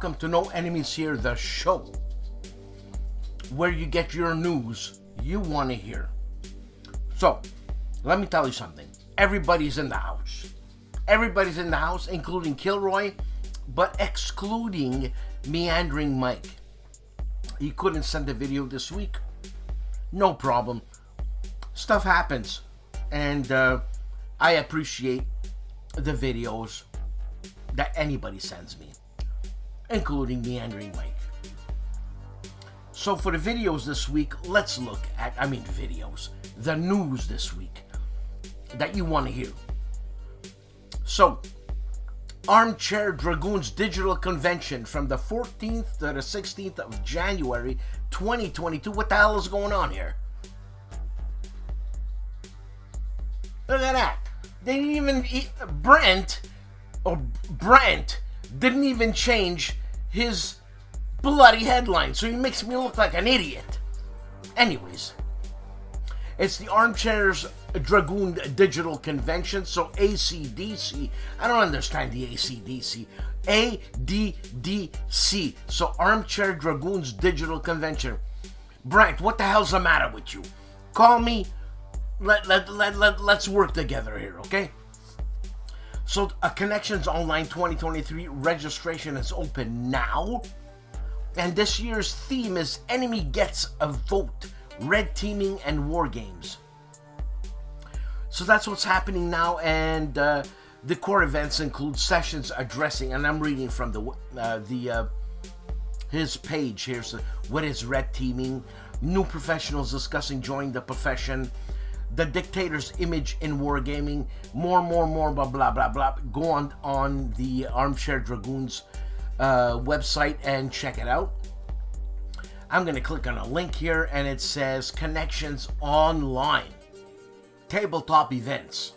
welcome to No Enemies Here, the show where you get your news you want to hear. So, let me tell you something. Everybody's in the house. Everybody's in the house, including Kilroy, but excluding Meandering Mike. He couldn't send a video this week. No problem. Stuff happens, and I appreciate the videos that anybody sends me, including Meandering Mike. So for the videos this week, let's look at, the news this week that you want to hear. So, Armchair Dragoons Digital Convention from the 14th to the 16th of January 2022. What the hell is going on here? Look at that. They didn't even Brent didn't even change his bloody headline, so he makes me look like an idiot. Anyways, it's the Armchairs Dragoon Digital Convention, so ACDC. I don't understand the ACDC. ADDC. So Armchair Dragoons Digital Convention. Brent, what the hell's the matter with you? Call me. Let's work together here, okay? So, Connections Online 2023 registration is open now. And this year's theme is Enemy Gets a Vote, Red Teaming and War Games. So that's what's happening now, and the core events include sessions addressing, and I'm reading from his page here, so what is red teaming, new professionals discussing joining the profession, the dictator's image in wargaming, more, blah, blah, blah, blah. Go on the Armchair Dragoons website and check it out. I'm going to click on a link here, and it says Connections Online. Tabletop events.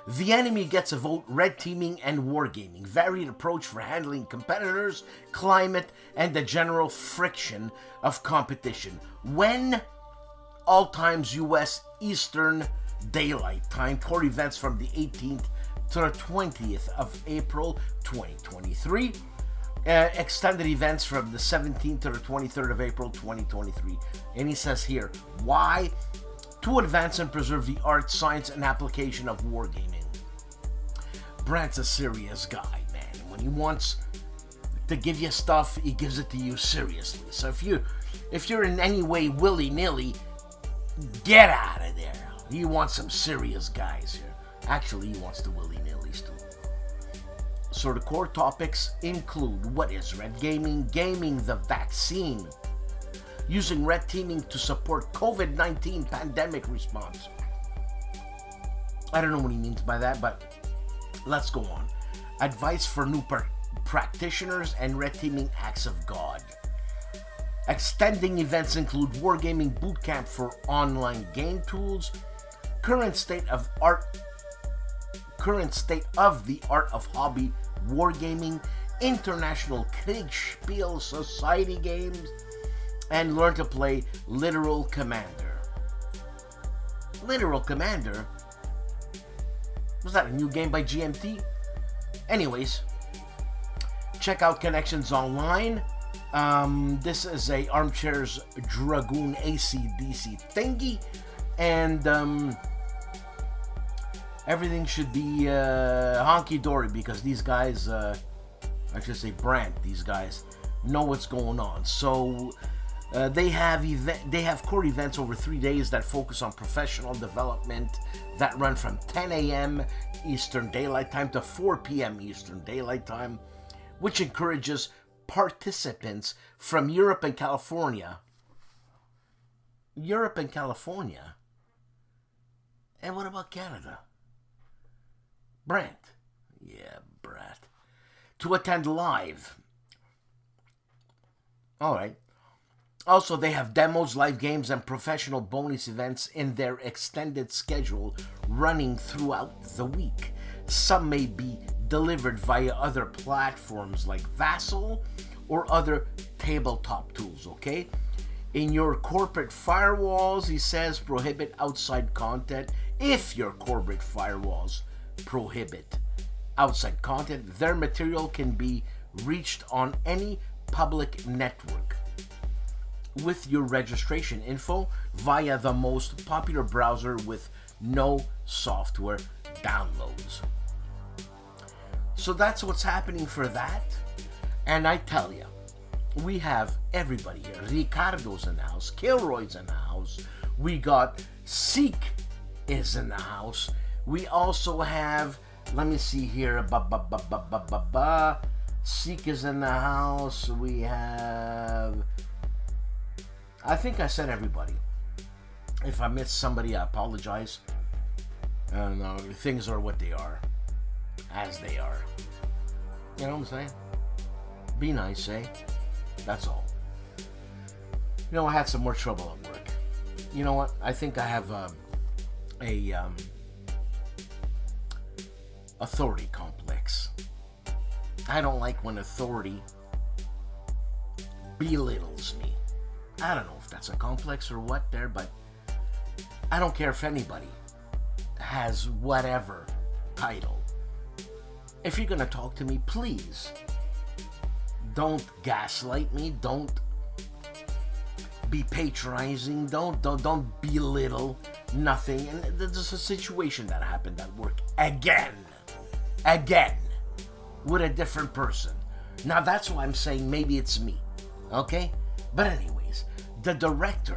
The Enemy Gets a Vote, Red Teaming and Wargaming. Varied approach for handling competitors, climate, and the general friction of competition. When? All times U.S. Eastern Daylight Time. Core events from the 18th to the 20th of April 2023. Extended events from the 17th to the 23rd of April 2023. And he says here, why? To advance and preserve the art, science, and application of wargaming. Brent's a serious guy, man. When he wants to give you stuff, he gives it to you seriously. So if you're in any way willy-nilly, get out of there. He wants some serious guys here. Actually, he wants the willy-nillys too. So the core topics include what is red gaming, gaming the vaccine, using red teaming to support COVID-19 pandemic response. I don't know what he means by that, but let's go on. Advice for new practitioners and red teaming acts of God. Extending events include wargaming bootcamp for online game tools, current state of the art of hobby wargaming, international Kriegspiel society games, and learn to play Literal Commander. Literal Commander? Was that a new game by GMT? Anyways, check out Connections Online. This is a Armchair's Dragoon ACDC thingy, and everything should be honky-dory because these guys, I should say Brent, these guys know what's going on. So they have core events over 3 days that focus on professional development that run from 10 a.m. Eastern Daylight Time to 4 p.m. Eastern Daylight Time, which encourages participants from Europe and California. Europe and California? And what about Canada? Brent. Yeah, Brett. To attend live. Alright. Also, they have demos, live games, and professional bonus events in their extended schedule running throughout the week. Some may be delivered via other platforms like Vassal or other tabletop tools, okay? In your corporate firewalls, he says, prohibit outside content. If your corporate firewalls prohibit outside content, their material can be reached on any public network with your registration info via the most popular browser with no software downloads. So that's what's happening for that. And I tell you, we have everybody here. Ricardo's in the house. KilRoy's in the house. We got GEEK is in the house. We also have, let me see here, GEEK is in the house. We have, I think I said everybody. If I missed somebody, I apologize. No, things are what they are, as they are. You know what I'm saying? Be nice, eh? That's all. You know, I had some more trouble at work. You know what? I think I have authority complex. I don't like when authority belittles me. I don't know if that's a complex or what there, but I don't care if anybody has whatever title. If you're gonna talk to me, please don't gaslight me. Don't be patronizing. Don't belittle nothing. And there's a situation that happened at work again with a different person. Now that's why I'm saying maybe it's me, okay? But anyways, the director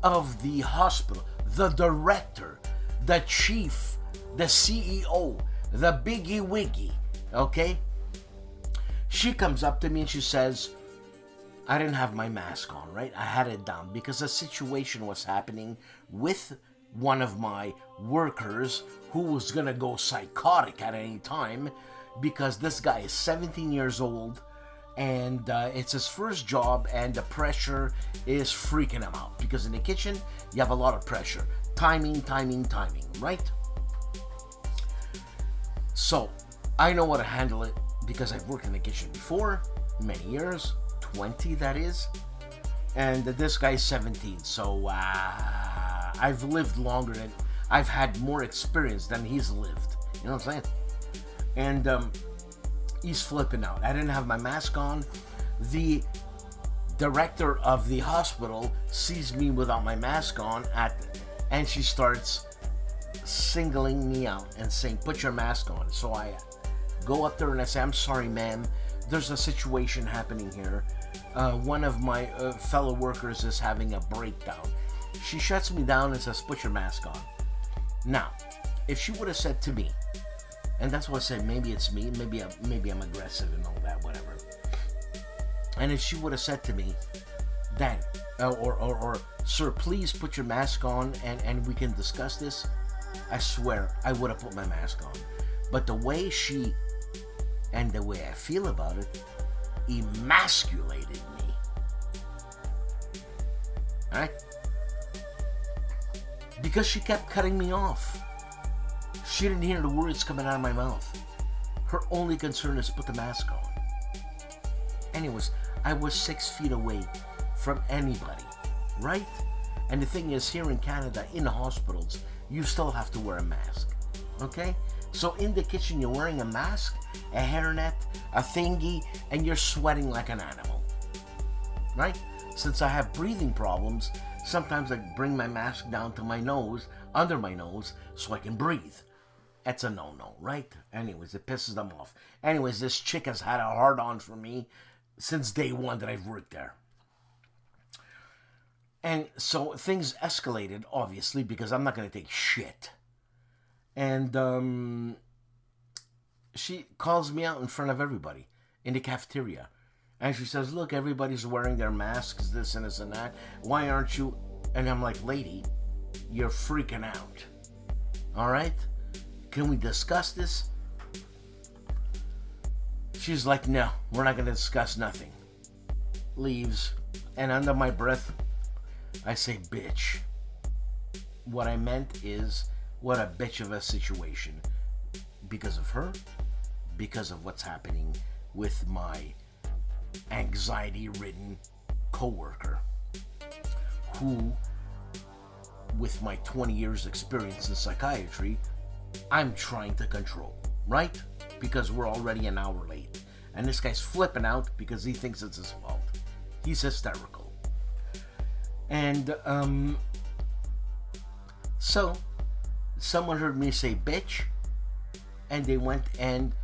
of the hospital, the director, the chief, the CEO, the biggie wiggy, okay? She comes up to me and she says, I didn't have my mask on, right? I had it down because a situation was happening with one of my workers who was gonna go psychotic at any time because this guy is 17 years old and it's his first job and the pressure is freaking him out because in the kitchen you have a lot of pressure. Timing, right? So I know how to handle it because I've worked in the kitchen before, many years, 20 that is, and this guy's 17, so I've lived longer than, I've had more experience than he's lived, you know what I'm saying? And he's flipping out. I didn't have my mask on. The director of the hospital sees me without my mask on and she starts singling me out and saying, put your mask on. So I go up there and I say, I'm sorry, ma'am. There's a situation happening here. One of my fellow workers is having a breakdown. She shuts me down and says, put your mask on. Now, if she would have said to me, and that's what I said, maybe it's me, maybe I'm aggressive and all that, whatever. And if she would have said to me, then, or sir, please put your mask on and we can discuss this, I swear I would have put my mask on. But the way she, and the way I feel about it, emasculated me. Alright? Because she kept cutting me off. She didn't hear the words coming out of my mouth. Her only concern is put the mask on. Anyways, I was 6 feet away from anybody, right? And the thing is, here in Canada, in the hospitals, you still have to wear a mask, okay? So in the kitchen, you're wearing a mask, a hairnet, a thingy, and you're sweating like an animal, right? Since I have breathing problems, sometimes I bring my mask down to my nose, under my nose, so I can breathe. That's a no-no, right? Anyways, it pisses them off. Anyways, this chick has had a hard-on for me since day one that I've worked there. And so things escalated, obviously, because I'm not going to take shit. And she calls me out in front of everybody in the cafeteria. And she says, look, everybody's wearing their masks, this and this and that. Why aren't you? And I'm like, lady, you're freaking out. All right? Can we discuss this? She's like, no, we're not going to discuss nothing. Leaves. And under my breath, I say, bitch. What I meant is, what a bitch of a situation. Because of her, because of what's happening with my anxiety-ridden coworker, who, with my 20 years experience in psychiatry, I'm trying to control, right? Because we're already an hour late. And this guy's flipping out because he thinks it's his fault. He's hysterical. And so someone heard me say bitch, and they went and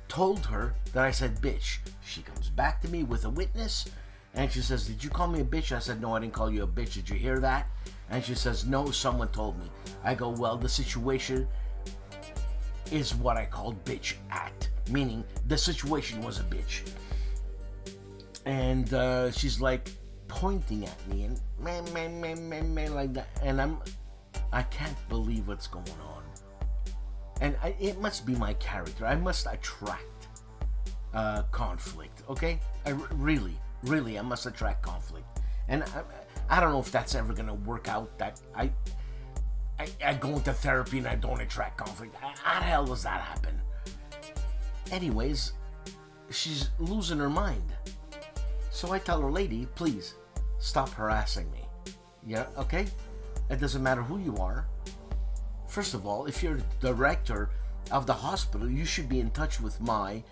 told her that I said bitch. She comes back to me with a witness, and she says, did you call me a bitch? I said, no, I didn't call you a bitch. Did you hear that? And she says, no, someone told me. I go, well, the situation is what I called bitch act, meaning the situation was a bitch. And she's like pointing at me and man, like that, and I can't believe what's going on. And it must be my character. I must attract conflict, okay? Really, I must attract conflict. And I don't know if that's ever gonna work out, that I go into therapy and I don't attract conflict. How the hell does that happen? Anyways, she's losing her mind. So I tell her, lady, please stop harassing me. Yeah, okay? It doesn't matter who you are. First of all, if you're the director of the hospital, you should be in touch with my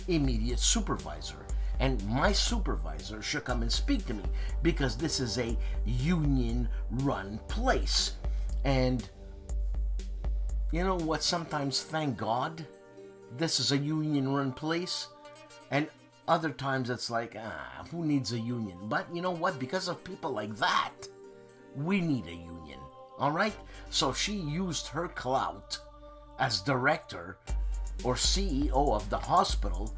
immediate supervisor. And my supervisor should come and speak to me, because this is a union-run place. And you know what? Sometimes, thank God, this is a union-run place. And other times it's like, who needs a union? But you know what? Because of people like that, we need a union. All right? So she used her clout as director or CEO of the hospital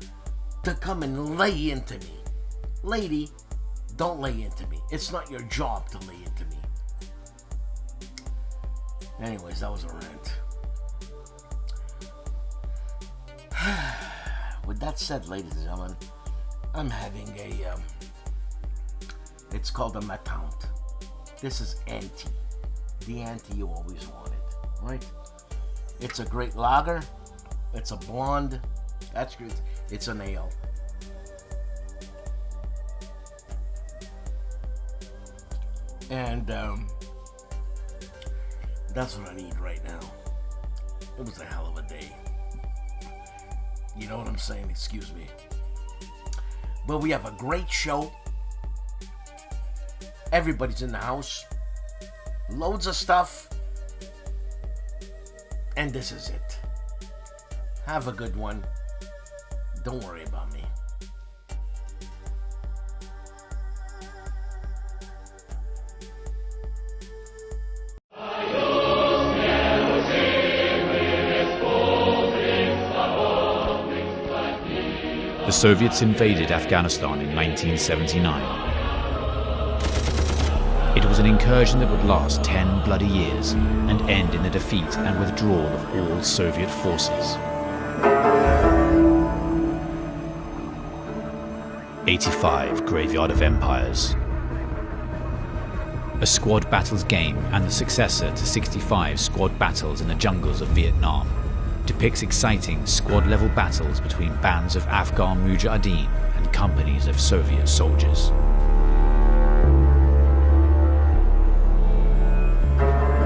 to come and lay into me. Lady, don't lay into me. It's not your job to lay into me. Anyways, that was a rant. With that said, ladies and gentlemen, I'm having it's called a matante. This is anti. The anti you always wanted, right? It's a great lager. It's a blonde. That's good. It's an ale. And that's what I need right now. It was a hell of a day. You know what I'm saying? Excuse me. But we have a great show. Everybody's in the house. Loads of stuff. And this is it. Have a good one. Don't worry about me. The Soviets invaded Afghanistan in 1979. It was an incursion that would last 10 bloody years and end in the defeat and withdrawal of all Soviet forces. 85 Graveyard of Empires. A squad battles game and the successor to 65 squad battles in the jungles of Vietnam, depicts exciting squad-level battles between bands of Afghan Mujahideen and companies of Soviet soldiers.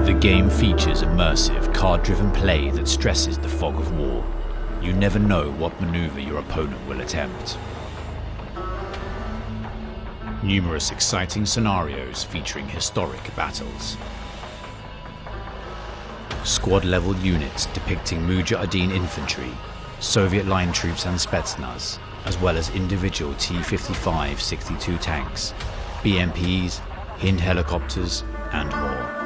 The game features immersive, card-driven play that stresses the fog of war. You never know what maneuver your opponent will attempt. Numerous exciting scenarios featuring historic battles. Squad-level units depicting Mujahideen infantry, Soviet line troops and Spetsnaz, as well as individual T-55 62 tanks, BMPs, Hind helicopters, and more.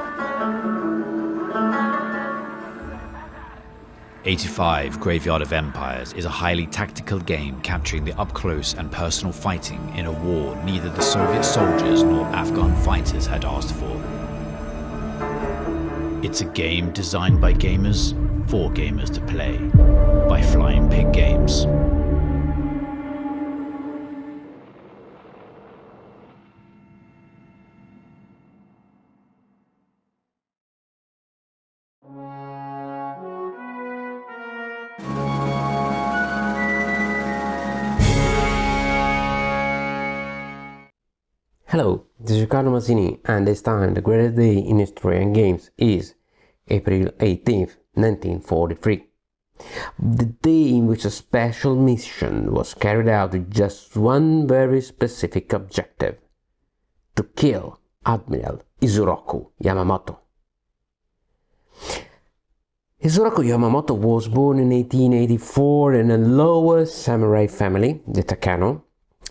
85 Graveyard of Empires is a highly tactical game capturing the up-close and personal fighting in a war neither the Soviet soldiers nor Afghan fighters had asked for. It's a game designed by gamers, for gamers to play, by Flying Pig Games. Hello, this is Riccardo Mazzini, and this time the greatest day in history and games is April 18th, 1943. the day in which a special mission was carried out with just one very specific objective: to kill Admiral Isoroku Yamamoto. Isoroku Yamamoto was born in 1884 in a lower samurai family, the Takano,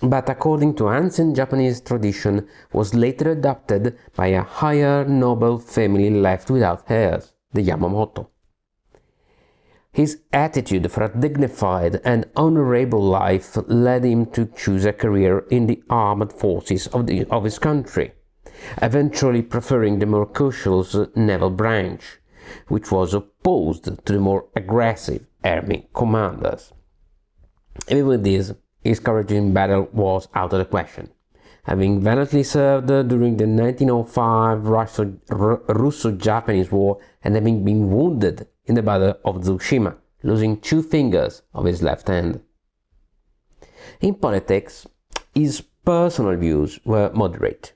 but according to ancient Japanese tradition was later adopted by a higher noble family left without heirs, the Yamamoto. His attitude for a dignified and honorable life led him to choose a career in the armed forces of his country, eventually preferring the more cautious naval branch, which was opposed to the more aggressive army commanders. Even with this, his courage in battle was out of the question, having valiantly served during the 1905 Russo-Japanese War and having been wounded in the Battle of Tsushima, losing 2 fingers of his left hand. In politics, his personal views were moderate,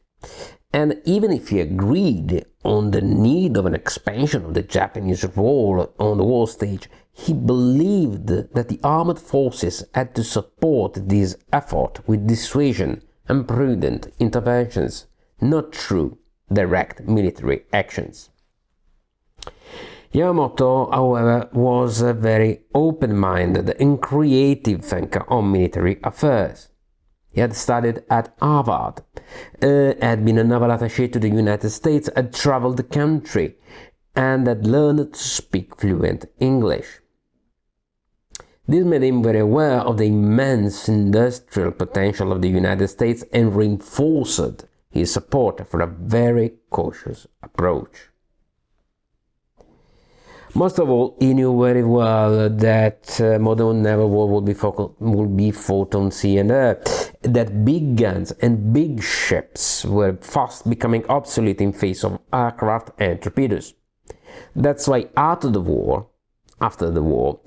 and even if he agreed on the need of an expansion of the Japanese role on the world stage, he believed that the armed forces had to support this effort with dissuasion and prudent interventions, not through direct military actions. Yamamoto, however, was a very open-minded and creative thinker on military affairs. He had studied at Harvard, had been a naval attaché to the United States, had traveled the country, and had learned to speak fluent English. This made him very aware of the immense industrial potential of the United States and reinforced his support for a very cautious approach. Most of all, he knew very well that modern naval war would be fought on sea and air, that big guns and big ships were fast becoming obsolete in face of aircraft and torpedoes. That's why after the war,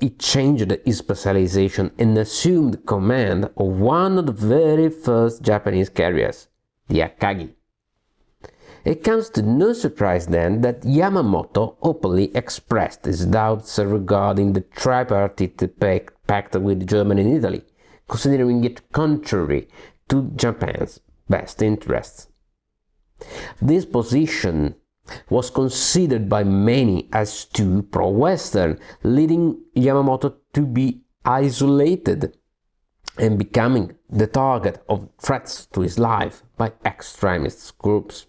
he changed his specialization and assumed command of one of the very first Japanese carriers, the Akagi. It comes to no surprise then that Yamamoto openly expressed his doubts regarding the tripartite pact with Germany and Italy, considering it contrary to Japan's best interests. This position was considered by many as too pro-Western, leading Yamamoto to be isolated and becoming the target of threats to his life by extremist groups.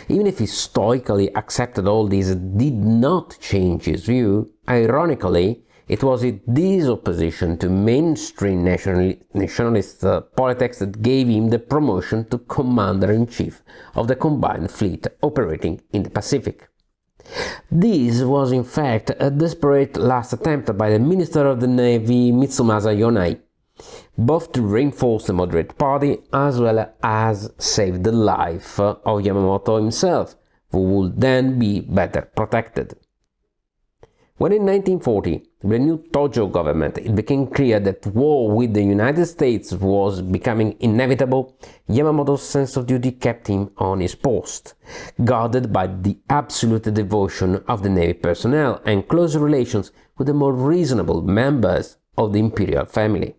Even if he stoically accepted all this, it did not change his view. Ironically, it was this opposition to mainstream nationalist politics that gave him the promotion to Commander-in-Chief of the Combined Fleet operating in the Pacific. This was in fact a desperate last attempt by the Minister of the Navy Mitsumasa Yonai, both to reinforce the moderate party as well as save the life of Yamamoto himself, who would then be better protected. When in 1940, with the new Tojo government, it became clear that war with the United States was becoming inevitable, Yamamoto's sense of duty kept him on his post, guarded by the absolute devotion of the Navy personnel and close relations with the more reasonable members of the imperial family.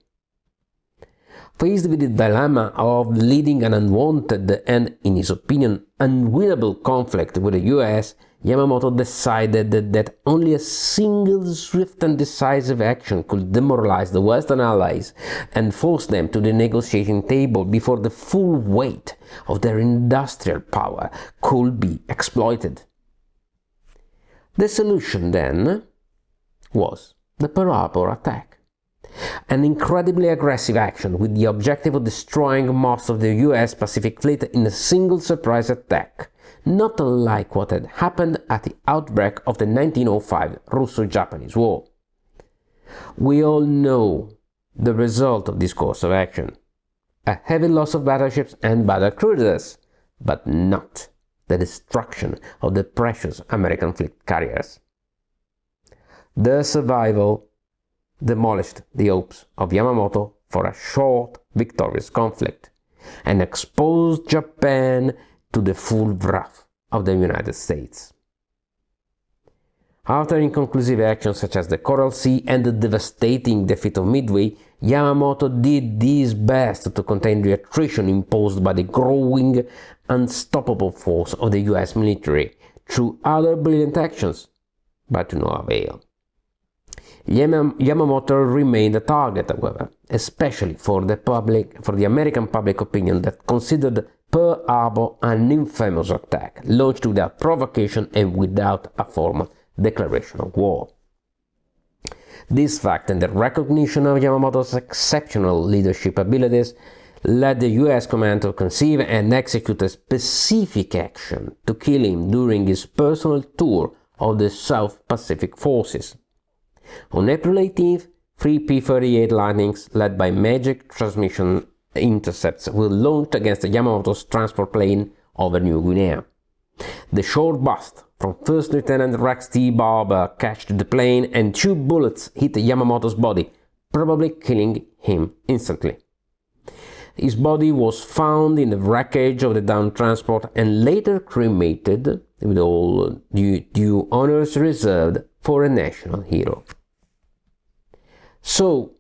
Faced with the dilemma of leading an unwanted and, in his opinion, unwinnable conflict with the US, Yamamoto decided that only a single swift and decisive action could demoralize the Western Allies and force them to the negotiating table before the full weight of their industrial power could be exploited. The solution, then, was the Pearl Harbor attack. An incredibly aggressive action with the objective of destroying most of the US Pacific Fleet in a single surprise attack, not unlike what had happened at the outbreak of the 1905 Russo-Japanese War. We all know the result of this course of action: a heavy loss of battleships and battle cruisers, but not the destruction of the precious American fleet carriers. Their survival demolished the hopes of Yamamoto for a short, victorious conflict, and exposed Japan to the full wrath of the United States. After inconclusive actions such as the Coral Sea and the devastating defeat of Midway, Yamamoto did his best to contain the attrition imposed by the growing, unstoppable force of the US military through other brilliant actions, but to no avail. Yamamoto remained a target, however, especially for the American public opinion that considered Pearl Harbor an infamous attack, launched without provocation and without a formal declaration of war. This fact and the recognition of Yamamoto's exceptional leadership abilities led the US command to conceive and execute a specific action to kill him during his personal tour of the South Pacific Forces. On April 18th, 3 P-38 Lightnings, led by Magic Transmission intercepts, were launched against Yamamoto's transport plane over New Guinea. The short burst from First Lieutenant Rex T. Barber catched the plane and 2 bullets hit Yamamoto's body, probably killing him instantly. His body was found in the wreckage of the downed transport and later cremated, with all due honors reserved for a national hero. So,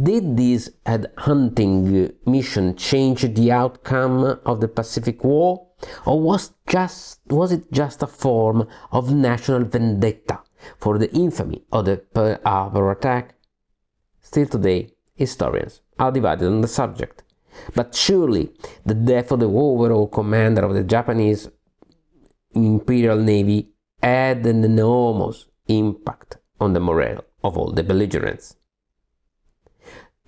did this headhunting mission change the outcome of the Pacific War, or was it just a form of national vendetta for the infamy of the Pearl Harbor attack? Still today, historians are divided on the subject, but surely the death of the overall commander of the Japanese Imperial Navy had an enormous impact on the morale of all the belligerents.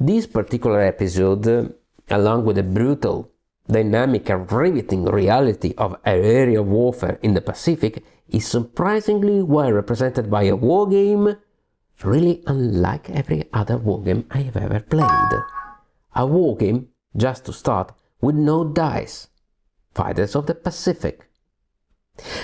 This particular episode, along with the brutal, dynamic and riveting reality of aerial warfare in the Pacific, is surprisingly well represented by a wargame really unlike every other wargame I have ever played. A wargame, just to start, with no dice. Fighters of the Pacific.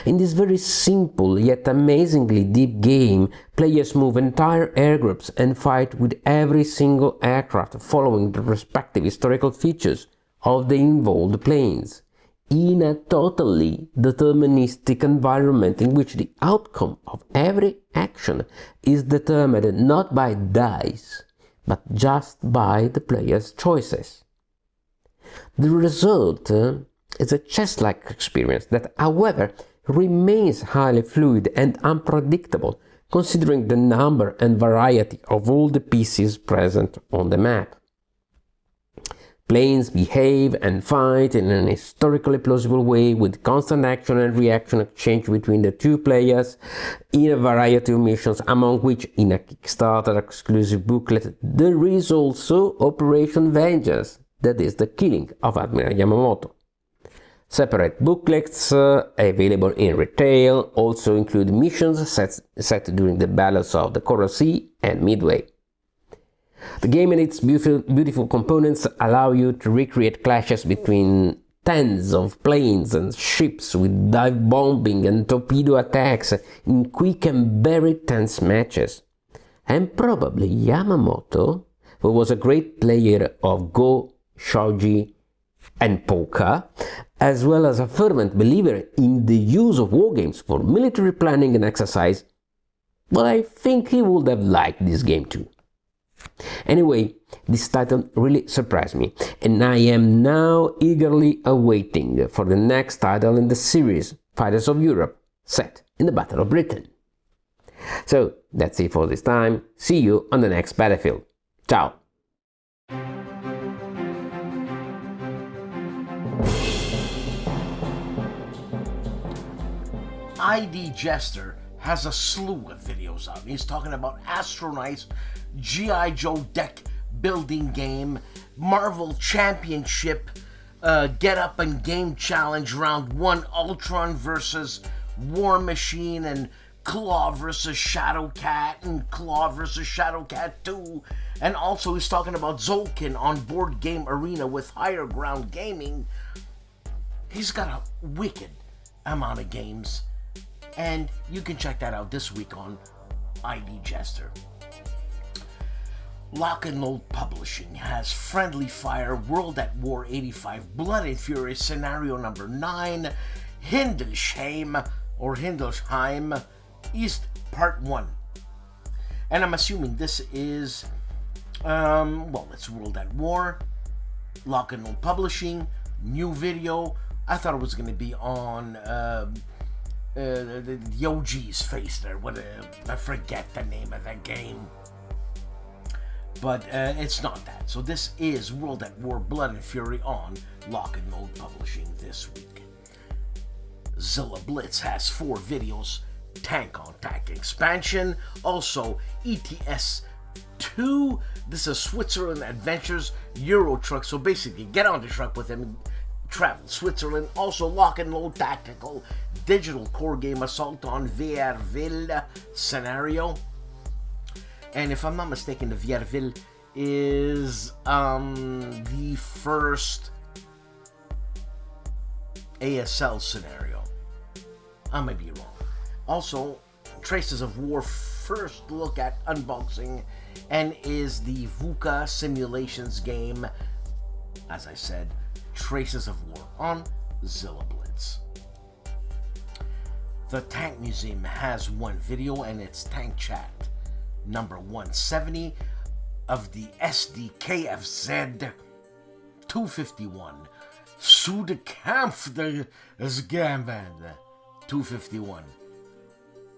In this very simple yet amazingly deep game, players move entire air groups and fight with every single aircraft following the respective historical features of the involved planes, in a totally deterministic environment in which the outcome of every action is determined not by dice, but just by the player's choices. The result is a chess-like experience that, however, remains highly fluid and unpredictable, considering the number and variety of all the pieces present on the map. Planes behave and fight in an historically plausible way, with constant action and reaction exchange between the two players in a variety of missions, among which, in a Kickstarter exclusive booklet, there is also Operation Vengeance, that is the killing of Admiral Yamamoto. Separate booklets available in retail also include missions set during the battles of the Coral Sea and Midway. The game and its beautiful components allow you to recreate clashes between tens of planes and ships, with dive bombing and torpedo attacks in quick and very tense matches. And probably Yamamoto, who was a great player of Go, Shogi and poker, as well as a fervent believer in the use of wargames for military planning and exercise, but I think he would have liked this game too. Anyway, this title really surprised me, and I am now eagerly awaiting for the next title in the series, Fighters of Europe, set in the Battle of Britain. So, that's it for this time. See you on the next battlefield. Ciao! ID Jester has a slew of videos out. He's talking about Astro Knight's G.I. Joe deck building game, Marvel Championship, Get Up and Game Challenge Round 1, Ultron versus War Machine, and Claw versus Shadowcat, and Claw versus Shadowcat 2. And also he's talking about Zolkin on Board Game Arena with Higher Ground Gaming. He's got a wicked amount of games, and you can check that out this week on ID Jester. Lock and Load Publishing has Friendly Fire, World at War 85, Blood and Fury, Scenario Number 9, Hindelsheim, East Part 1. And I'm assuming this is, well, it's World at War, Lock and Load Publishing, new video. I thought it was going to be on the OG's face there. I forget the name of that game. But it's not that. So this is World at War Blood and Fury on Lock and Load Publishing this week. Zilla Blitz has 4 videos. Tank on Tank expansion. Also ETS 2. This is Switzerland Adventures Euro Truck. So basically get on the truck with him and travel Switzerland. Also Lock and Load Tactical Digital Core Game Assault on Vierville scenario. And if I'm not mistaken, the Vierville is the first ASL scenario. I might be wrong. Also, Traces of War first look at unboxing and is the VUCA Simulations game, as I said, Traces of War on Zilla Blitz. The Tank Museum has 1 video and it's Tank Chat number 170 of the SDKFZ 251 Südkampf des Gamband 251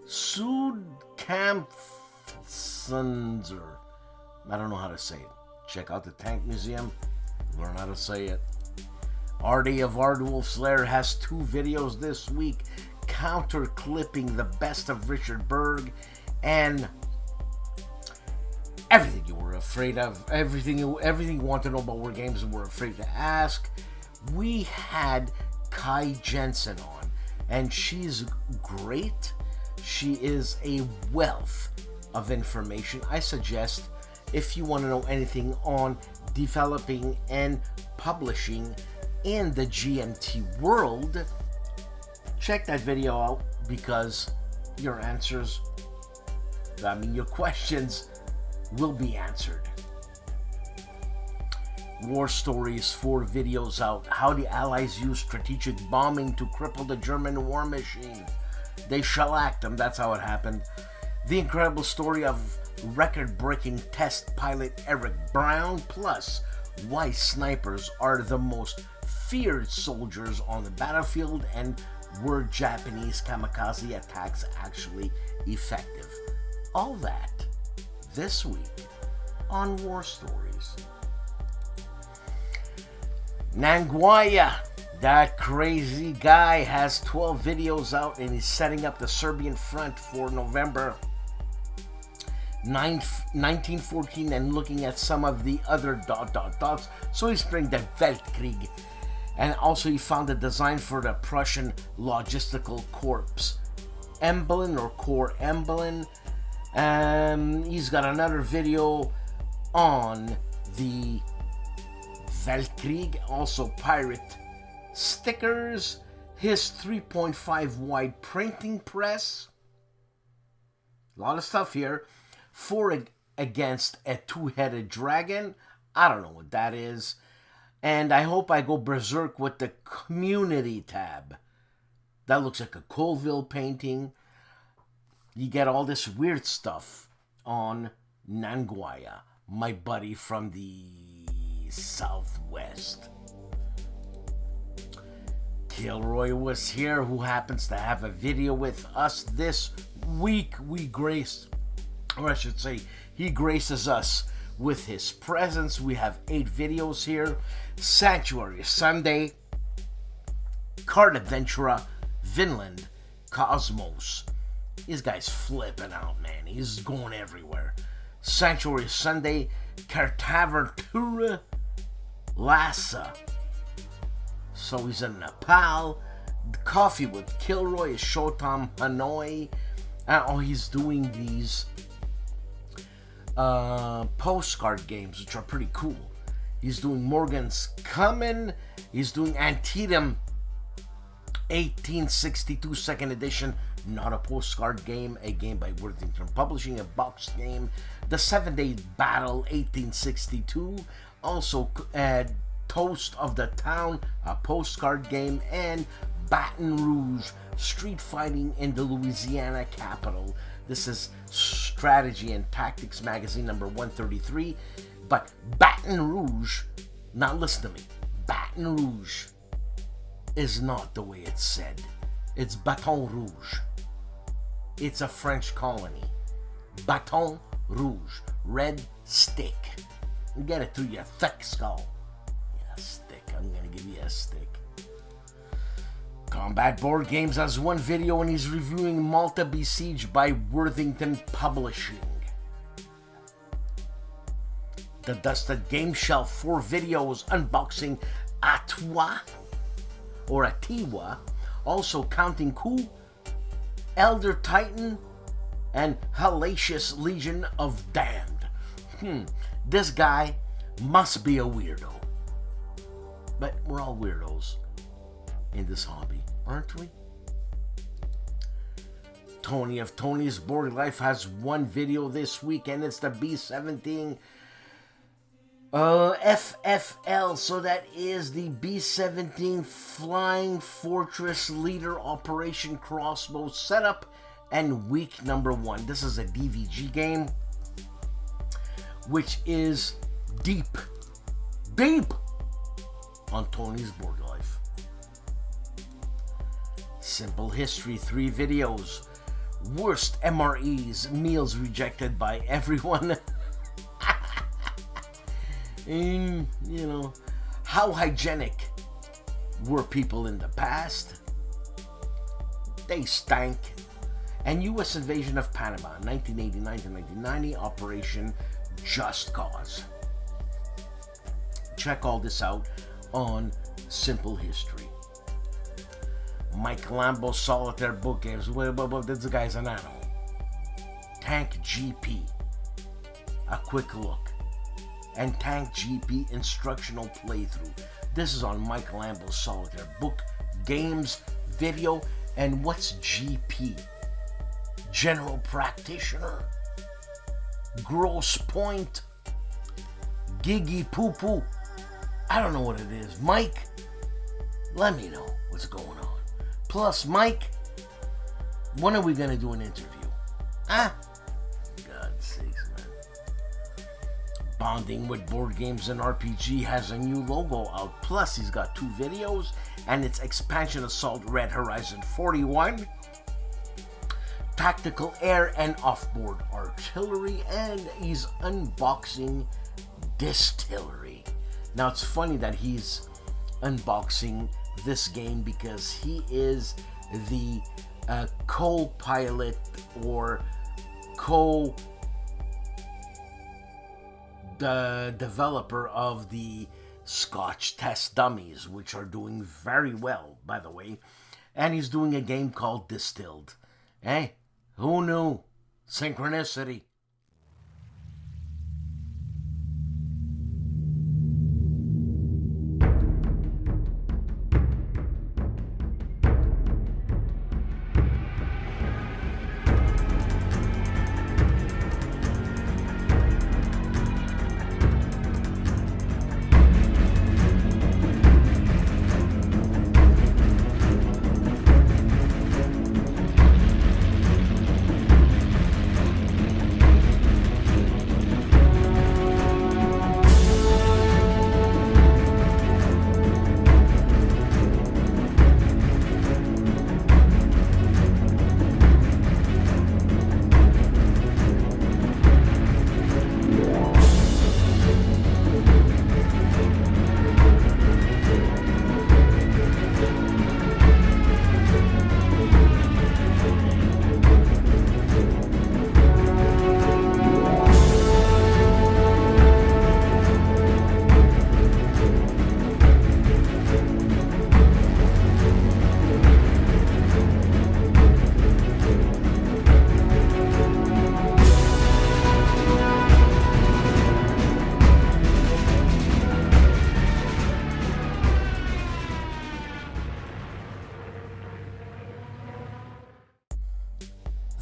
Südkampfsender. I don't know how to say it. Check out the Tank Museum, learn how to say it. RD of ARDWULF'S Lair has 2 videos this week, counter clipping the best of Richard Berg and everything you were afraid of, everything you want to know about war games and were afraid to ask. We had Kai Jensen on, and she's great. She is a wealth of information. I suggest, if you want to know anything on developing and publishing in the GMT world, check that video out, because your questions will be answered. War Stories 4 videos out. How the Allies use strategic bombing to cripple the German war machine. They shellacked them, that's how it happened. The incredible story of record-breaking test pilot Eric Brown, plus why snipers are the most feared soldiers on the battlefield, and were Japanese kamikaze attacks actually effective. All that this week on War Stories. Nanguaya, that crazy guy, has 12 videos out and he's setting up the Serbian front for November 1914 and looking at some of the other ... So he's playing the Weltkrieg. And also he found a design for the Prussian Logistical Corps Emblem or Corps Emblem. He's got another video on the Weltkrieg, also pirate stickers, his 3.5 wide printing press, a lot of stuff here. 4 against a 2-headed dragon, I don't know what that is, and I hope I go berserk with the community tab. That looks like a Colville painting. You get all this weird stuff on Nanguaya, my buddy from the Southwest. KilRoyWasHere, who happens to have a video with us this week. He graces us with his presence. We have 8 videos here. Sanctuary Sunday, Card Adventura, Vinland, Cosmos. This guy's flipping out, man. He's going everywhere. Sanctuary Sunday, Cartavertura, Lhasa. So he's in Nepal. Coffee with Kilroy is Shotam Hanoi. He's doing these postcard games, which are pretty cool. He's doing Morgan's Coming. He's doing Antietam 1862 2nd edition, not a postcard game, a game by Worthington Publishing, a box game. The 7-Day Battle 1862, also Toast of the Town, a postcard game, and Baton Rouge, street fighting in the Louisiana capital. This is Strategy and Tactics magazine number 133. But Baton Rouge, now listen to me, Baton Rouge is not the way it's said. It's Baton Rouge. It's a French colony. Baton Rouge, red stick. Get it through your thick skull. Yeah, stick. I'm gonna give you a stick. Combat Board Games has one video and he's reviewing Malta Besieged by Worthington Publishing. The Dusted Game Shelf, 4 videos unboxing Atwa or Atiwa, also Counting Coup, Elder Titan, and Hellacious Legion of Damned. This guy must be a weirdo. But we're all weirdos in this hobby, aren't we? Tony of Tony's Board Life has one video this week, and it's the B-17 FFL, so that is the B-17 Flying Fortress Leader Operation Crossbow setup and week number 1. This is a DVG game, which is deep on Tony's Board Life. Simple History, 3 videos. Worst MREs, meals rejected by everyone. And, you know, how hygienic were people in the past? They stank. And U.S. invasion of Panama, 1989 to 1990, Operation Just Cause. Check all this out on Simple History. Mike Lambo's Solitaire book games. This guy's an animal. Tank GP. A quick look. And Tank GP instructional playthrough. This is on Mike Lambo's Solitaire book, games, video, and what's GP? General Practitioner. Gross Point. Giggy Poo Poo. I don't know what it is. Mike, let me know what's going on. Plus, Mike, when are we going to do an interview? God's sakes, man. Bonding with Board Games and RPG has a new logo out. Plus, he's got 2 videos, and it's Expansion Assault Red Horizon 41, Tactical Air and Offboard Artillery, and he's unboxing Distillery. Now, it's funny that he's unboxing this game because he is the co-pilot or the developer of the Scotch Test Dummies, which are doing very well, by the way. And he's doing a game called Distilled. Hey, who knew? Synchronicity.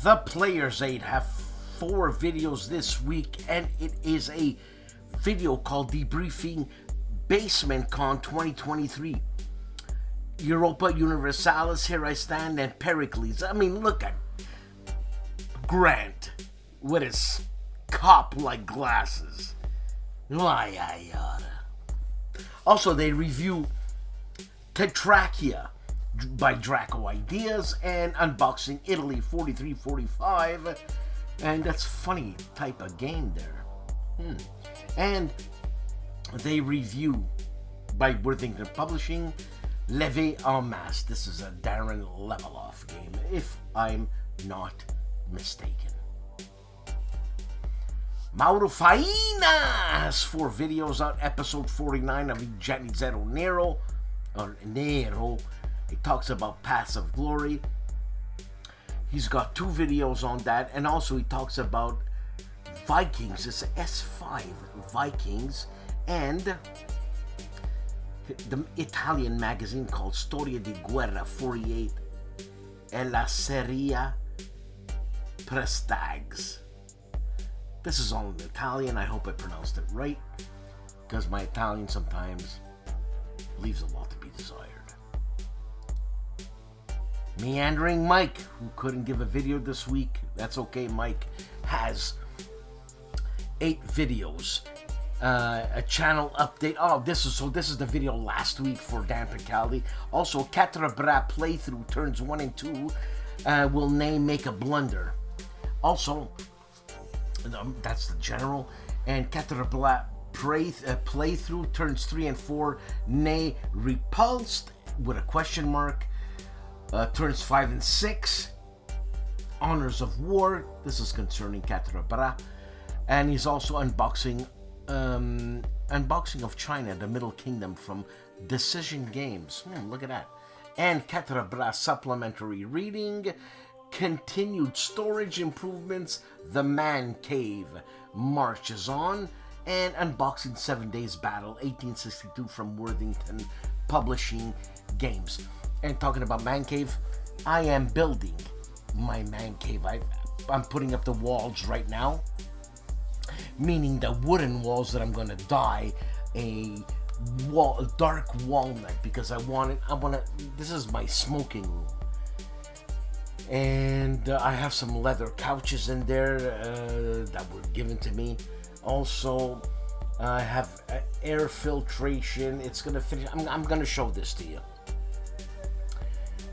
The Players Aid have 4 videos this week, and it is a video called Debriefing Basement Con 2023. Europa Universalis, Here I Stand, and Pericles. I mean, look at Grant with his cop-like glasses. Also, they review Tetrachia by Draco Ideas and Unboxing Italy 4345, and that's funny type of game there. And they review by Worthington Publishing Leve en Masse. This is a Darren Leveloff game, if I'm not mistaken. Mauro Faina has 4 videos out. Episode 49 of Jenny Zero Nero, or Nero. It talks about Paths of Glory. He's got 2 videos on that, and also he talks about Vikings. It's S5 Vikings, and the Italian magazine called Storia di Guerra 48 e la Seria Prestags. This is all in Italian. I hope I pronounced it right, because my Italian sometimes leaves a lot to be desired. Meandering Mike, who couldn't give a video this week, that's okay, Mike, has 8 videos. A channel update. Oh, this is the video last week for Dan Picaldi. Also, Caterabra playthrough turns 1 and 2 will make a blunder. Also, that's the general. And Caterabra playthrough turns 3 and 4 nay repulsed with a question mark. Turns 5 and 6. Honors of War. This is concerning Caterabra. And he's also unboxing of China, the Middle Kingdom from Decision Games. Look at that. And Caterabra supplementary reading, continued storage improvements, The Man Cave marches on, and unboxing 7 Days Battle 1862 from Worthington Publishing Games. And talking about Man Cave, I am building my Man Cave. I'm putting up the walls right now, meaning the wooden walls that I'm gonna dye a dark walnut, because I want to. This is my smoking room, and I have some leather couches in there that were given to me. Also, I have air filtration. It's gonna finish. I'm gonna show this to you,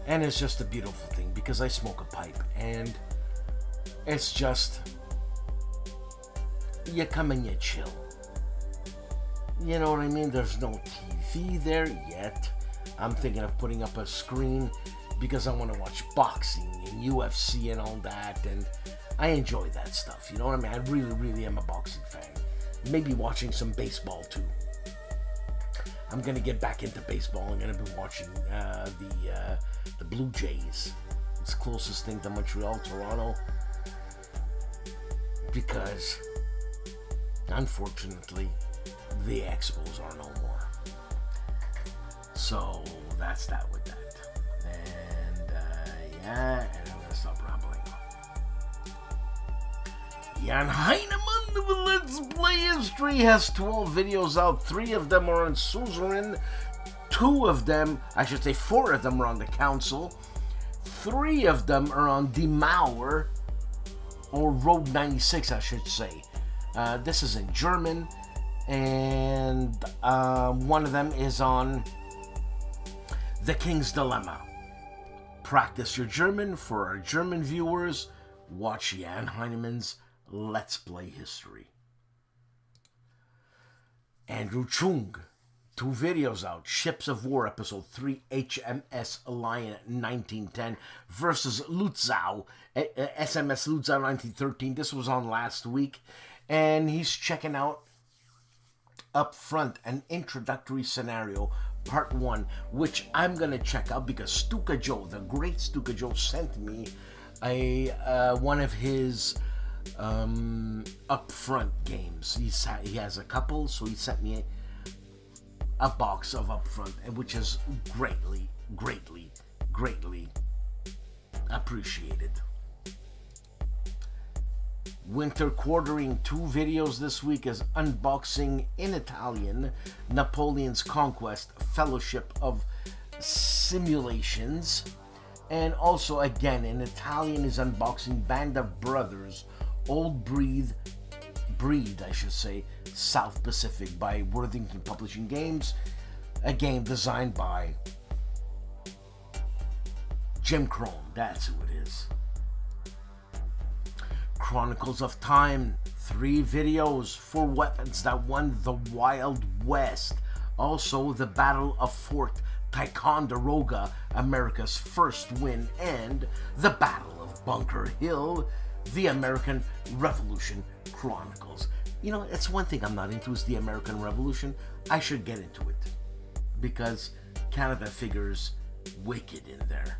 and it's just a beautiful thing because I smoke a pipe, and it's just. You come and you chill. You know what I mean? There's no TV there yet. I'm thinking of putting up a screen because I want to watch boxing and UFC and all that, and I enjoy that stuff. You know what I mean? I really, really am a boxing fan. Maybe watching some baseball too. I'm gonna get back into baseball. I'm gonna be watching the Blue Jays. It's the closest thing to Montreal, Toronto, because unfortunately, the Expos are no more. So that's that with that. And and I'm gonna stop rambling. Jan Heinemann with Let's Play History has 12 videos out. 3 of them are on Suzerain. 4 of them are on the Council. 3 of them are on Demour, or Road 96, I should say. This is in German, and one of them is on The King's Dilemma. Practice your German. For our German viewers, watch Jan Heinemann's Let's Play History. Andrew Chung, 2 videos out. Ships of War, Episode 3, HMS Lion 1910 versus Lutzow, SMS Lutzow 1913. This was on last week. And he's checking out up front an introductory scenario, part 1, which I'm gonna check out because STUKAJOE, the great STUKAJOE, sent me one of his upfront games. He has a couple, so he sent me a box of upfront, and which is greatly appreciated. Winter Quartering, 2 videos this week is unboxing in Italian Napoleon's Conquest, Fellowship of simulations. And also, again, in Italian is unboxing Band of Brothers, Old Breed, I should say, South Pacific by Worthington Publishing Games. A game designed by Jim Crone, that's who it is. Chronicles of Time, 3 videos, 4 weapons that won the Wild West. Also, the Battle of Fort Ticonderoga, America's first win, and the Battle of Bunker Hill, the American Revolution Chronicles. You know, it's one thing I'm not into is the American Revolution. I should get into it because Canada figures wicked in there.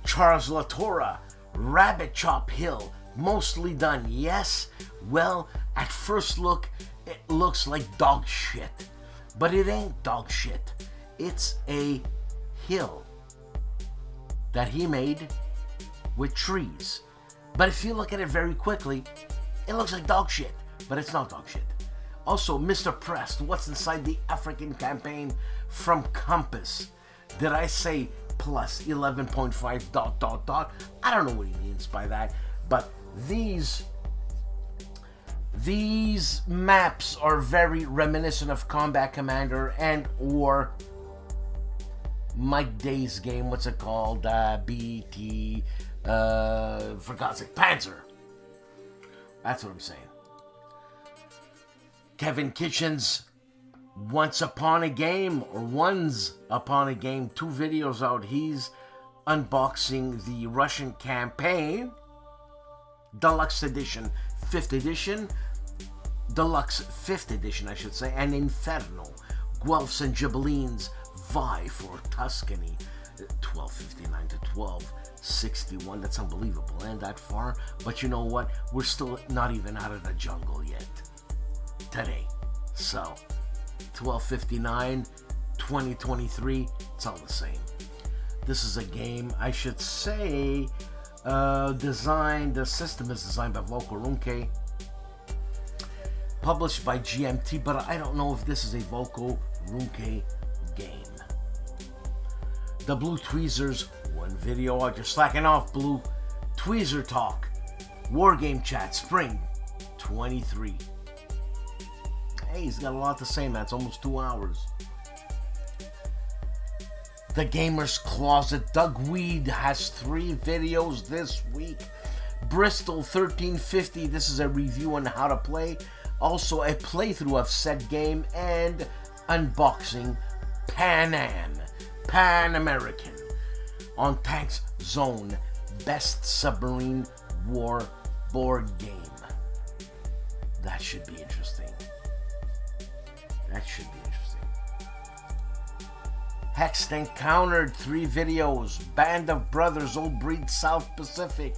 Charles Latorre, Rabbit Chop Hill, mostly done, yes. Well, at first look, it looks like dog shit. But it ain't dog shit. It's a hill that he made with trees. But if you look at it very quickly, it looks like dog shit, but it's not dog shit. Also, Mr. Prest, what's inside the African campaign from Compass? Did I say plus 11.5 ... I don't know what he means by that, but these maps are very reminiscent of Combat Commander and or Mike Day's game, what's it called? BT, for God's sake, Panzer. That's what I'm saying. Kevin Kitchens, Ones Upon a Game, 2 videos out. He's unboxing the Russian campaign, Deluxe Edition, 5th Edition, Deluxe 5th Edition, I should say, and Inferno, Guelphs and Ghibellines, vie for Tuscany, 1259 to 1261. That's unbelievable, and that far. But you know what? We're still not even out of the jungle yet today. So 1259, 2023, it's all the same. This is a game, I should say, the system is designed by Volko Runke, published by GMT, but I don't know if this is a Volko Runke game. The Blue Tweezers, 1 video out, just slacking off, Blue. Tweezer Talk, Wargame Chat, Spring 23. Hey, he's got a lot to say, man. It's almost 2 hours. The Gamer's Closet, Doug Weed has 3 videos this week. Bristol 1350, this is a review on how to play. Also a playthrough of said game and unboxing Pan American on Tanks Zone, best submarine war board game. That should be interesting. Hexed Encountered, 3 videos. Band of Brothers, Old Breed, South Pacific.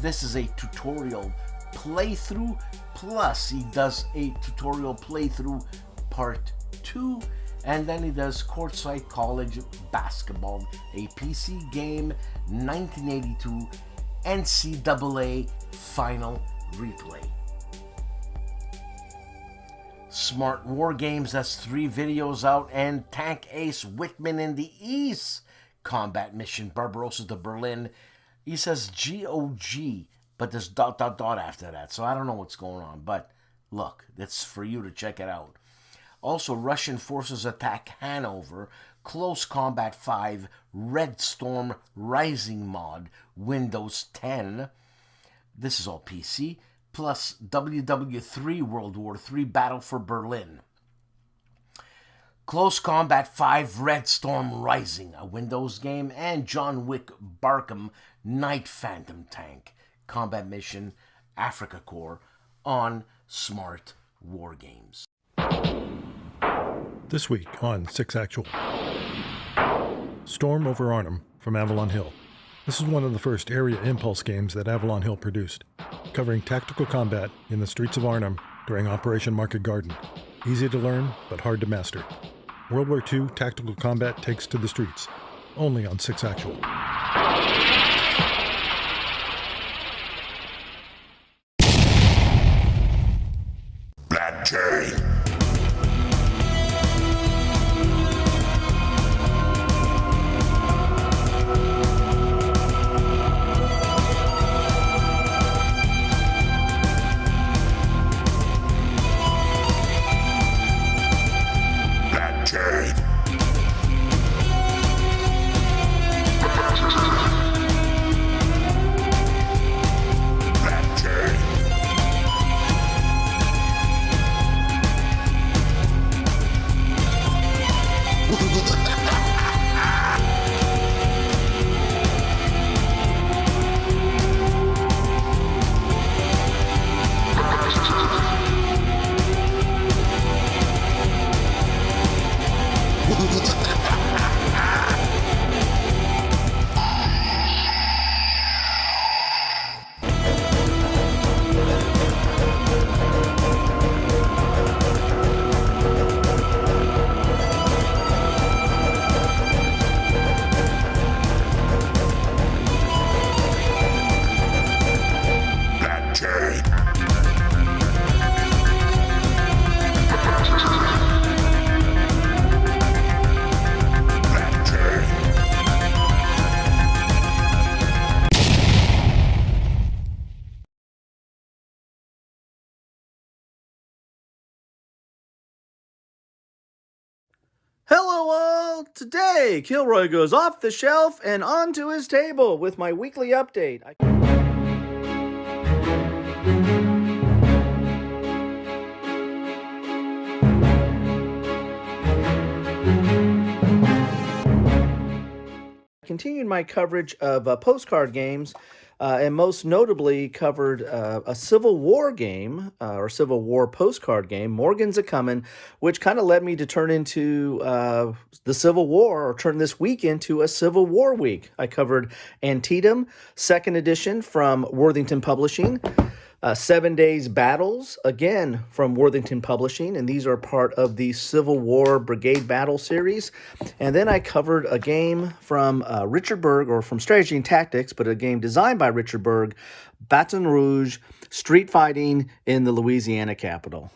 This is a tutorial playthrough, plus he does a tutorial playthrough part 2, and then he does Courtside College Basketball, a PC game, 1982 NCAA Final Replay. Smart War Games, that's 3 videos out, and Tank Ace Whitman in the East combat mission, Barbarossa to Berlin. He says GOG, but there's ... after that, so I don't know what's going on, but look, it's for you to check it out. Also, Russian forces attack Hanover, Close Combat 5, Red Storm Rising mod, Windows 10. This is all PC. Plus WW3 World War III Battle for Berlin. Close Combat 5 Red Storm Rising, a Windows game, and John Wick Barkham Night Phantom Tank combat mission, Africa Corps, on Smart War Games. This week on 6 Actual. Storm over Arnhem from Avalon Hill. This is one of the first area impulse games that Avalon Hill produced, covering tactical combat in the streets of Arnhem during Operation Market Garden. Easy to learn, but hard to master. World War II tactical combat takes to the streets, only on 6 Actual. Black Jay. Hello all! Today, Kilroy goes off the shelf and onto his table with my weekly update. I continued my coverage of postcard games, and most notably covered a Civil War game, or Civil War postcard game, Morgan's A-Comin', which kind of led me to turn into the Civil War, or turn this week into a Civil War week. I covered Antietam, 2nd edition from Worthington Publishing, 7 Days Battles, again from Worthington Publishing, and these are part of the Civil War Brigade Battle series. And then I covered a game from Richard Berg, or from Strategy and Tactics, but a game designed by Richard Berg, Baton Rouge, Street Fighting in the Louisiana capital.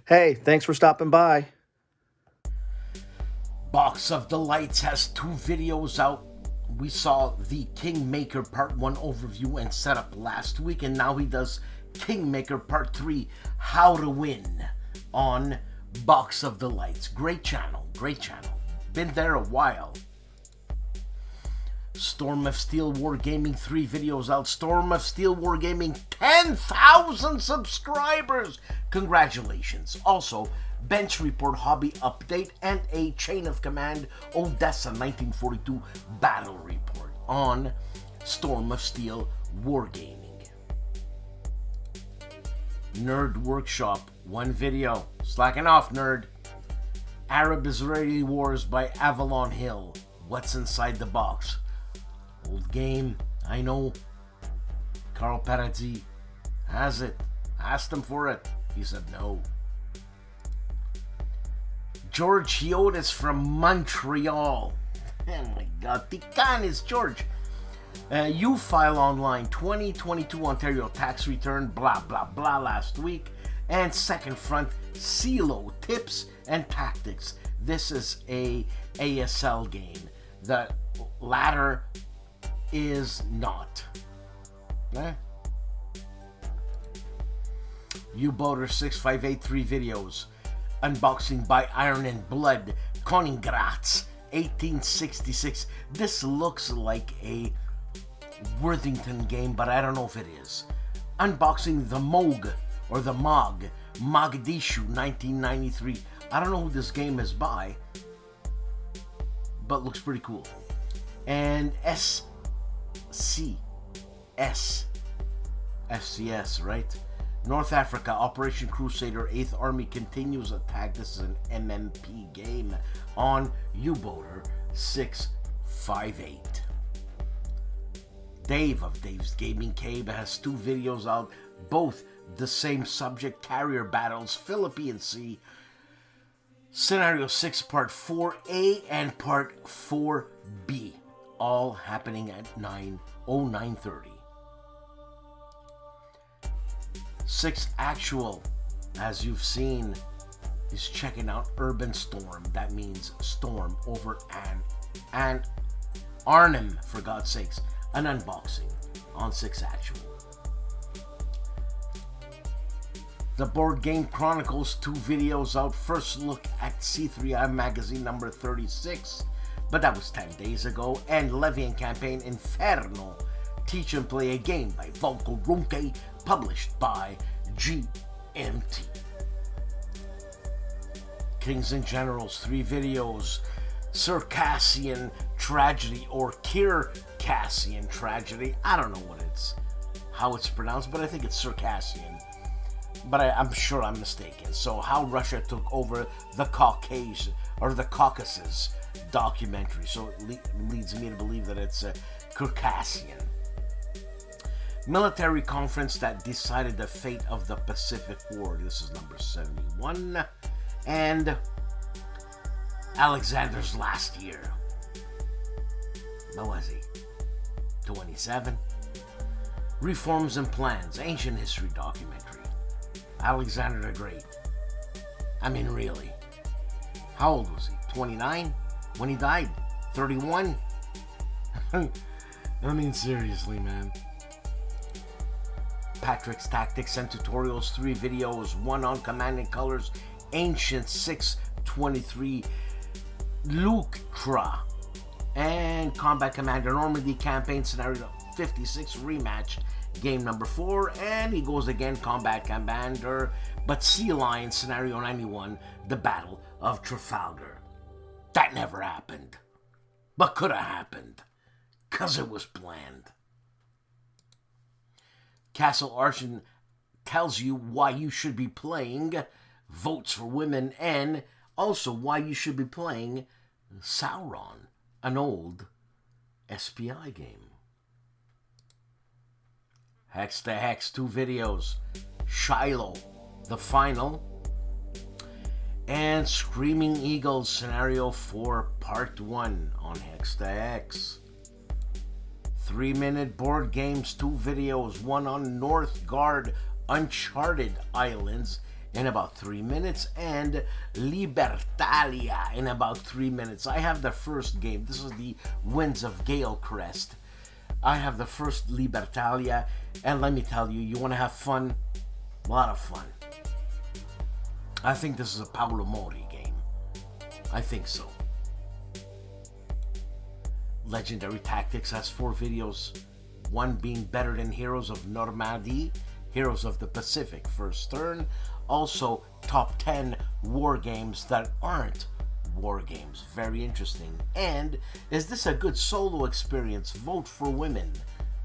Hey, thanks for stopping by. Box of Delights has 2 videos out. We saw the Kingmaker Part 1 overview and setup last week, and now he does Kingmaker Part 3, How to Win, on Box of Delights. Great channel, great channel. Been there a while. Storm of Steel Wargaming, 3 videos out. Storm of Steel Wargaming, 10,000 subscribers! Congratulations. Also, Bench Report Hobby Update and a Chain of Command Odessa 1942 Battle Report on Storm of Steel Wargaming. Nerd Workshop, 1 video. Slacking off, nerd. Arab-Israeli Wars by Avalon Hill. What's inside the box? Old game, I know. Carl Paradis has it. Asked him for it. He said no. George Hiotis from Montreal. Oh my god, Tican is George. U-File Online 2022 Ontario tax return, blah blah blah last week. And Second Front CeeLo tips and tactics. This is a ASL game. The latter is not. U-Boater 6583 videos. Unboxing by Iron and Blood, Koningratz, 1866. This looks like a Worthington game, but I don't know if it is. Unboxing the Moog, or the Mog, Mogadishu, 1993. I don't know who this game is by, but looks pretty cool. And FCS, right? North Africa, Operation Crusader, 8th Army continues attack. This is an MMP game on U-Boater 658. Dave of Dave's Gaming Cave has 2 videos out, both the same subject, Carrier Battles, Philippine Sea, Scenario 6 Part 4A and Part 4B, all happening at 9:30. 6 Actual, as you've seen, is checking out Urban Storm. That means storm over and Arnhem, for God's sakes. An unboxing on 6 Actual. The Board Game Chronicles, 2 videos out. First look at C3I magazine number 36, but that was 10 days ago. And Levian Campaign Inferno, Teach and Play a Game by Volko Runke, published by GMT. Kings and Generals, 3 videos. Circassian Tragedy, or Circassian Tragedy. I don't know how it's pronounced, but I think it's Circassian. But I'm sure I'm mistaken. So, how Russia took over the Caucasus documentary. So it leads me to believe that it's Circassian. Military conference that decided the fate of the Pacific War. This is number 71. And Alexander's last year. What was he? 27? Reforms and Plans, Ancient History Documentary. Alexander the Great. I mean, really. How old was he? 29? When he died? 31? I mean, seriously, man. Patrick's Tactics and Tutorials, 3 videos, 1 on Command and Colors, Ancient 623, Luktra and Combat Commander Normandy Campaign Scenario 56 rematch, game number 4, and he goes again, Combat Commander, but Sea Lion Scenario 91, the Battle of Trafalgar. That never happened, but could have happened, cause it was planned. Castle Archon tells you why you should be playing Votes for Women, and also why you should be playing Sauron, an old SPI game. Hex to Hex, 2 videos, Shiloh, the final, and Screaming Eagles Scenario 4 Part 1 on Hex to Hex. 3-minute board games, 2 videos, one on Northgard Uncharted Islands in about 3 minutes, and Libertalia in about 3 minutes. I have the first game. This is the Winds of Gale Crest. I have the first Libertalia, and let me tell you, you want to have fun? A lot of fun. I think this is a Paolo Mori game. I think so. Legendary Tactics has 4 videos, one being Better Than Heroes of Normandy, Heroes of the Pacific, First Turn. Also, top 10 war games that aren't war games. Very interesting. And is this a good solo experience? Vote for Women.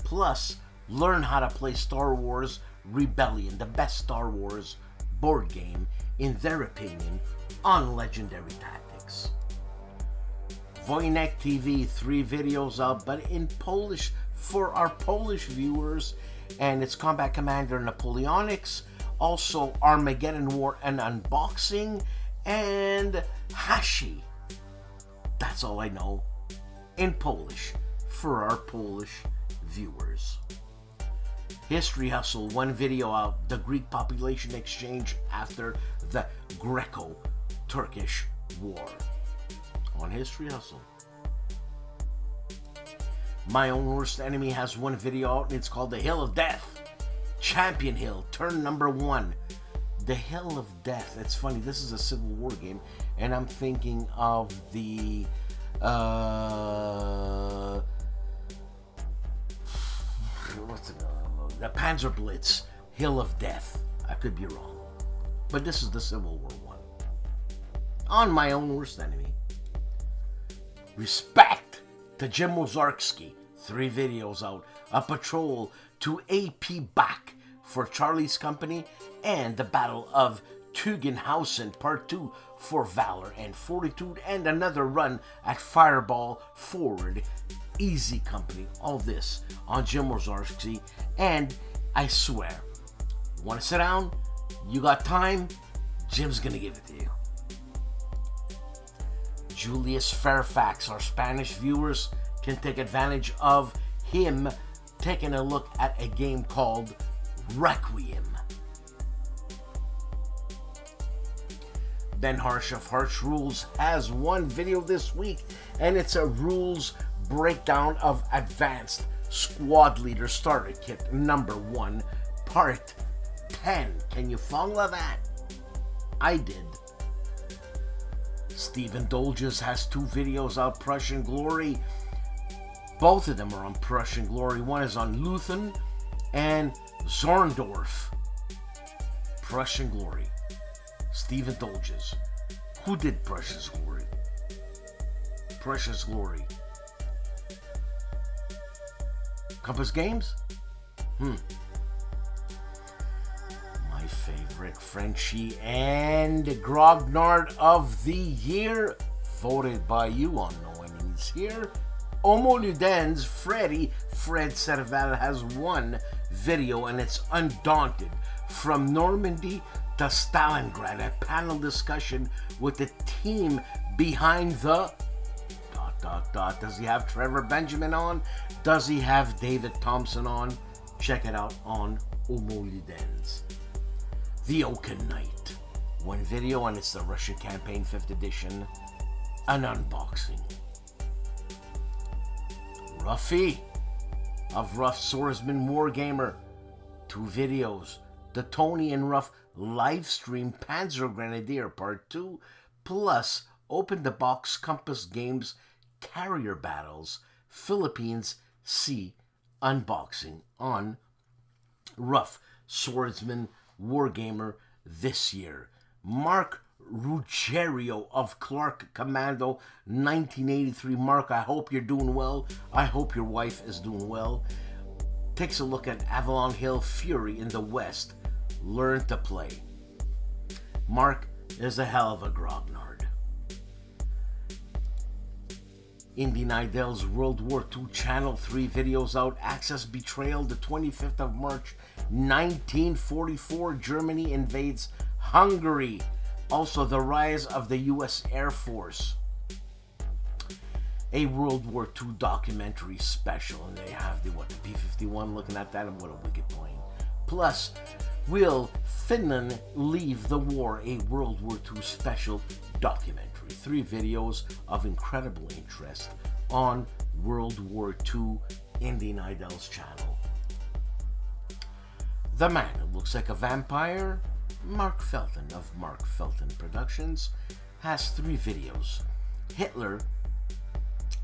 Plus, learn how to play Star Wars Rebellion, the best Star Wars board game, in their opinion, on Legendary Tactics. Wojennik TV, 3 videos out, but in Polish for our Polish viewers, and it's Combat Commander Napoleonics, also Armageddon War and Unboxing, and Hashi. That's all I know in Polish for our Polish viewers. History Hustle, 1 video out, the Greek population exchange after the Greco-Turkish War on History Hustle. My Own Worst Enemy has 1 video out, and it's called The Hill of Death. Champion Hill, turn number 1. The Hill of Death. It's funny, this is a Civil War game, and I'm thinking of the the Panzer Blitz, Hill of Death. I could be wrong, but this is the Civil War one. On My Own Worst Enemy. Respect to Jim Wozarski, 3 videos out, a patrol to AP back for Charlie's Company, and the Battle of Tugendhausen Part 2 for Valor and Fortitude, and another run at Fireball Forward, Easy Company. All this on Jim Wozarski, and I swear, want to sit down? You got time? Jim's gonna give it to you. Julius Fairfax, our Spanish viewers can take advantage of him taking a look at a game called Requiem. Ben Harsh of Harsh Rules has 1 video this week, and it's a rules breakdown of Advanced Squad Leader Starter Kit number 1, part 10. Can you follow that? I did. Stephen Dolges has 2 videos out, Prussian Glory. Both of them are on Prussian Glory. One is on Luthen and Zorndorf. Prussian Glory. Stephen Dolges. Who did Prussia's Glory? Prussia's Glory. Compass Games? My favorite Frenchie and Grognard of the Year, voted by you on Knowing He's Here. Homo Ludens, Fred Cervera has 1 video, and it's Undaunted. From Normandy to Stalingrad, a panel discussion with the team behind the... Does he have Trevor Benjamin on? Does he have David Thompson on? Check it out on Homo Ludens. The Oaken Night. 1 video, and it's the Russian Campaign 5th edition. An unboxing. Ruffy of Rough Swordsman Wargamer, 2 videos. The Tony and Ruff livestream Panzer Grenadier Part 2, plus Open the Box Compass Games Carrier Battles Philippines Sea unboxing on Rough Swordsman Wargamer this year. Mark Ruggiero of Clark Commando 1983. Mark, I hope you're doing well. I hope your wife is doing well. Takes a look at Avalon Hill Fury in the West. Learn to play. Mark is a hell of a grognard. Indy Nidell's World War II Channel 3 videos out. Axis betrayal, the 25th of March 1944. Germany invades Hungary. Also, the rise of the U.S. Air Force. A World War II documentary special. And they have the P-51 looking at that, and what a wicked plane. Plus, will Finland leave the war? A World War II special documentary. 3 videos of incredible interest on World War II Indy Nidell's channel. The man who looks like a vampire, Mark Felton of Mark Felton Productions, has 3 videos. Hitler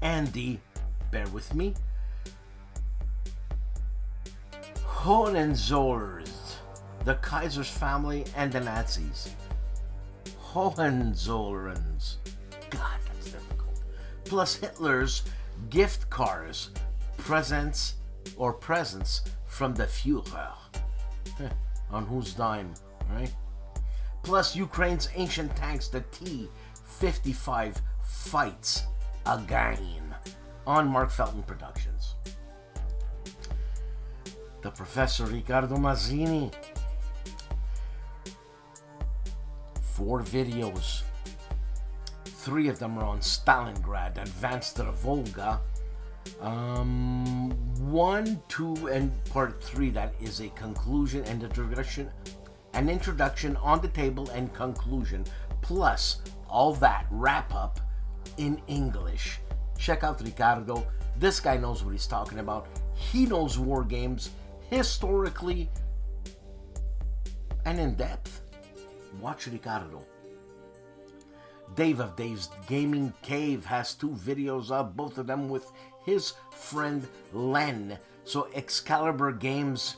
and the, bear with me, Hohenzollers, the Kaiser's family and the Nazis. Hohenzollers. God, that's difficult. Plus Hitler's gift cards, presents from the Führer. On whose dime, right? Plus Ukraine's ancient tanks, the T-55 fights again on Mark Felton Productions. The Professor Riccardo Mazzini. 4 videos. 3 of them are on Stalingrad, Advance to the Volga. 1, 2, and part 3, that is a conclusion and an introduction on the table and conclusion, plus all that wrap up in English. Check out Ricardo. This guy knows what he's talking about. He knows war games historically and in depth. Watch Ricardo. Dave of Dave's Gaming Cave has 2 videos up, both of them with his friend Len. So Excalibur Games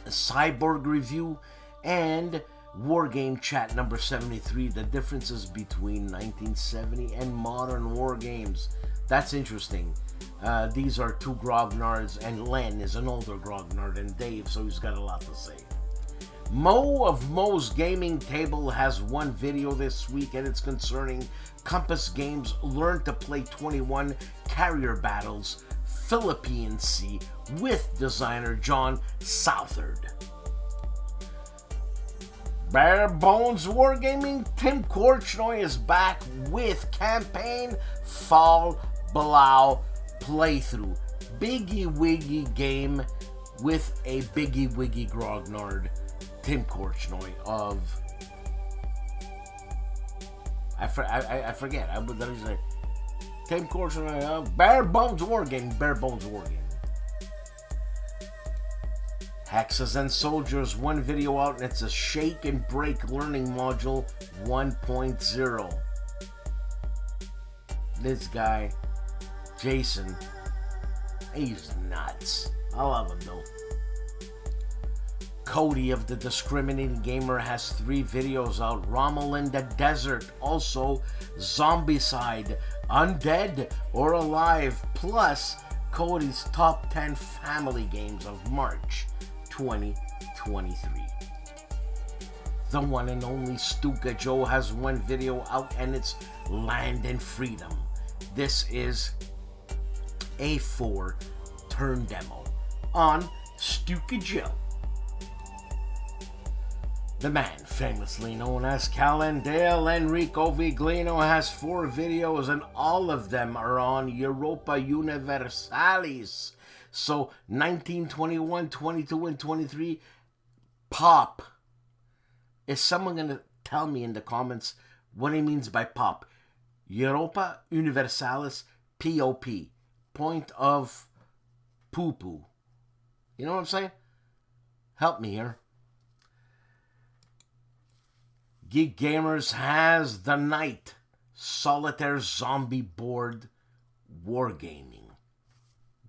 Cyborg Review and Wargame Chat number 73, the differences between 1970 and modern war games. That's interesting. These are 2 grognards, and Len is an older grognard than Dave, so he's got a lot to say. Mo of Mo's Gaming Table has 1 video this week, and it's concerning Compass Games Learn to Play 21 Carrier Battles Philippine Sea with designer John Southard. Bare Bones Wargaming Tim Korchnoi is back with campaign Fall Blau playthrough. Biggie Wiggy game with a Biggie Wiggy grognard. Tim Korchnoi of I forget. I would say Tim Korchnoi of Bare Bones Wargaming. Bare Bones Wargaming. Hexes and Soldiers, 1 video out, and it's a Shake and Break learning module 1.0. This guy, Jason, he's nuts. I love him though. Cody of the Discriminating Gamer has 3 videos out. Rommel in the Desert, also Zombicide, Undead or Alive, plus Cody's top 10 family games of March 2023. The one and only STUKAJOE has 1 video out, and it's Land and Freedom. This is a 4-turn demo on STUKAJOE. The man famously known as Calandale, Enrico Viglino, has 4 videos, and all of them are on Europa Universalis. So 1921, 22, and 23, pop. Is someone going to tell me in the comments what he means by pop? Europa Universalis, POP. Point of poo-poo. You know what I'm saying? Help me here. Geek Gamers has The Night Solitaire zombie board wargaming.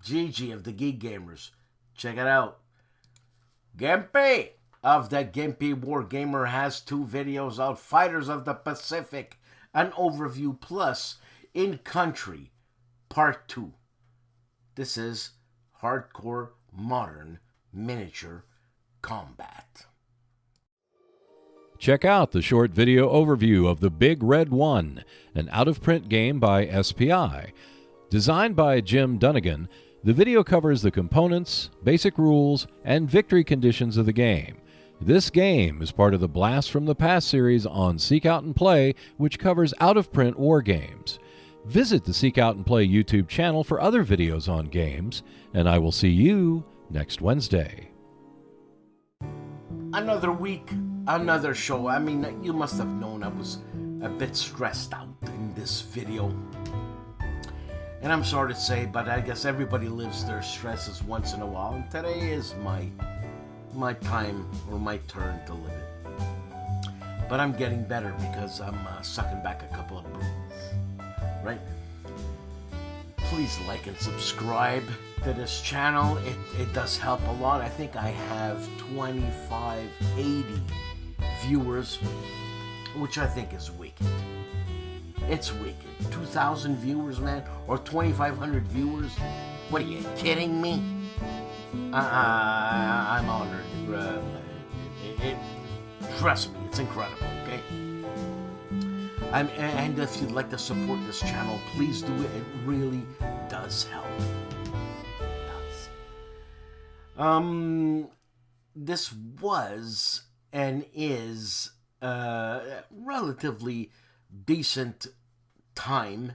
GG of the Geek Gamers. Check it out. GIMPY of the GIMPY Wargamer has 2 videos out. Fighters of the Pacific, an overview, plus In Country, Part 2. This is hardcore modern miniature combat. Check out the short video overview of The Big Red One, an out-of-print game by SPI. Designed by Jim Dunnigan, the video covers the components, basic rules, and victory conditions of the game. This game is part of the Blast from the Past series on Seek Out and Play, which covers out-of-print war games. Visit the Seek Out and Play YouTube channel for other videos on games, and I will see you next Wednesday. Another week, another show. I mean, you must have known I was a bit stressed out in this video. And I'm sorry to say, but I guess everybody lives their stresses once in a while. And today is my time or my turn to live it. But I'm getting better because I'm sucking back a couple of brews. Right? Please like and subscribe to this channel. It does help a lot. I think I have 2580 viewers, which I think is wicked. It's wicked. 2,000 viewers, man, or 2,500 viewers. What are you kidding me? I'm honored. Trust me, it's incredible. Okay. And if you'd like to support this channel, please do it. It really does help. It does. This was and is relatively decent time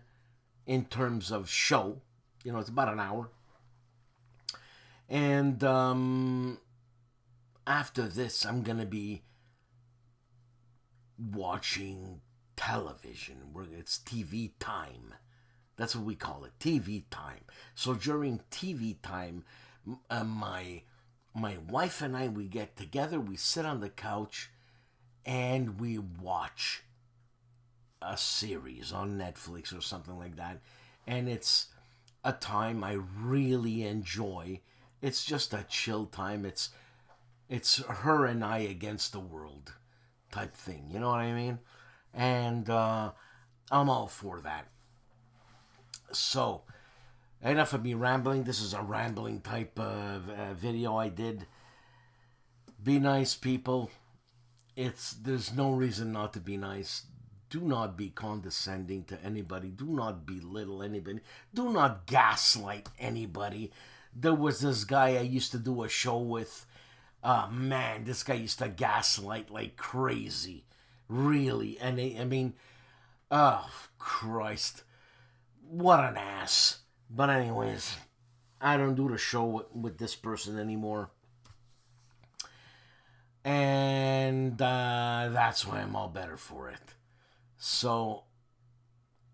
in terms of show. You know, it's about an hour. And after this, I'm going to be watching television. It's TV time. That's what we call it, TV time. So during TV time, my wife and I, we get together, we sit on the couch, and we watch a series on Netflix or something like that. And it's a time I really enjoy. It's just a chill time. It's her and I against the world type thing. You know what I mean? And I'm all for that. So, enough of me rambling. This is a rambling type of video I did. Be nice, people. There's no reason not to be nice. Do not be condescending to anybody. Do not belittle anybody. Do not gaslight anybody. There was this guy I used to do a show with. Man, this guy used to gaslight like crazy. Really. And I mean, oh, Christ. What an ass. But anyways, I don't do the show with this person anymore. And that's why I'm all better for it. So,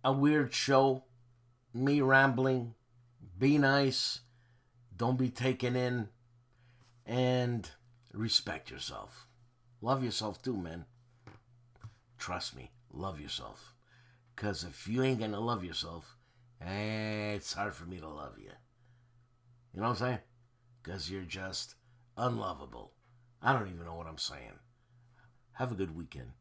a weird show, me rambling, be nice, don't be taken in, and respect yourself. Love yourself too, man. Trust me, love yourself. Because if you ain't gonna love yourself, it's hard for me to love you. You know what I'm saying? Because you're just unlovable. I don't even know what I'm saying. Have a good weekend.